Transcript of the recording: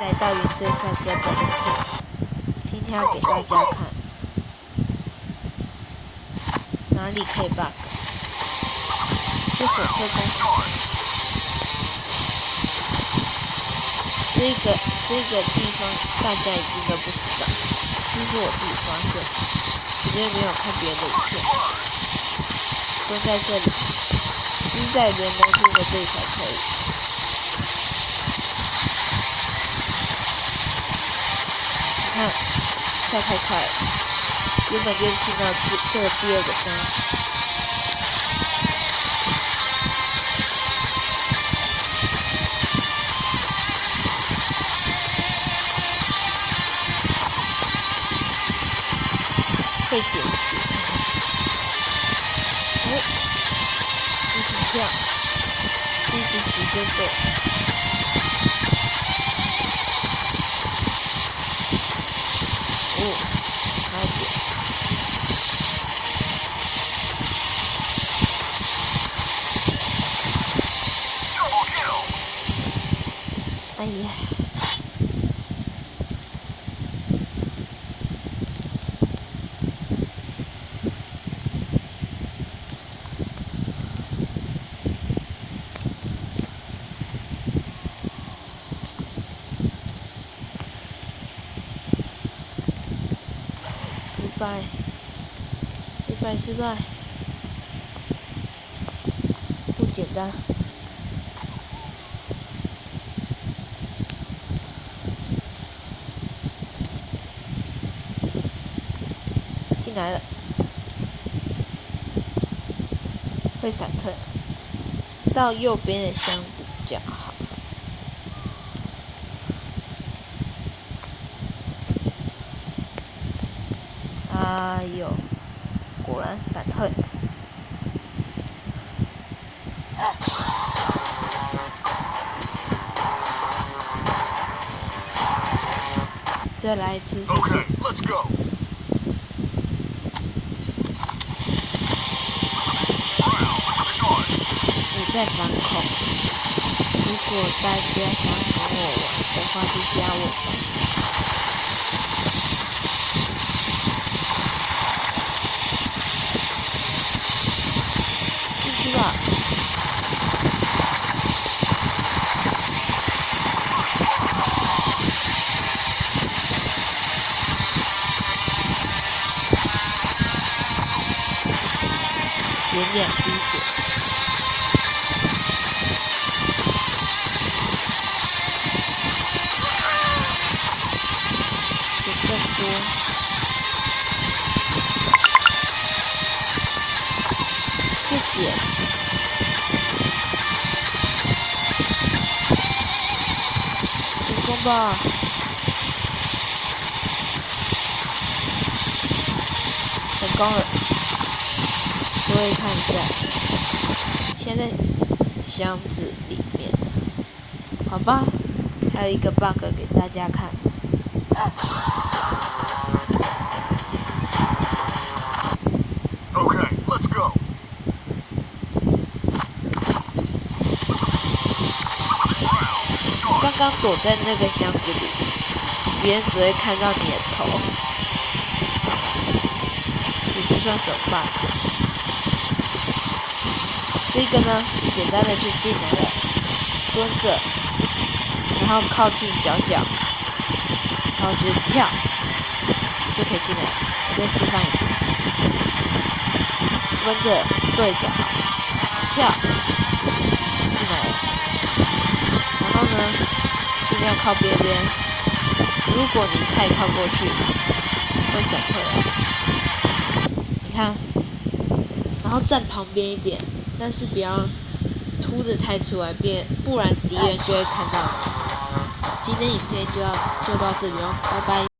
来到原罪帅哥的影片，今天要给大家看哪里可以 bug， 是火车工厂。这个地方大家一定都不知道，这是我自己发现，绝对没有看别人的影片，都在这里，就是在联盟中的这里才可以。你看，跳太快了，原本就进到这个第二个箱子。会捡起，一直跳，一直骑就对。差一点。哎呀！失败，不简单。进来了，会闪退，到右边的箱子比较好。哎呦！果然闪退，再来一次试试。我在反恐，如果大家想和我玩的话，就加我吧。进去吧。减2滴血。减更多。不减。成功吧。成功了。各位看一下，现在箱子里面，好吧，还有一个 bug 给大家看。Let's go. 刚刚躲在那个箱子里，别人只会看到你的头，也不算什么 bug。这个呢，简单的就进来了，蹲着，然后靠近角角，然后就跳，就可以进来。我再示范一次，蹲着对着好，跳，进来了。然后呢，尽量靠边边，如果你太靠过去，会闪退。你看，然后站旁边一点。但是不要凸的太出来，不然敌人就会看到你。今天影片就到这里哦，拜拜。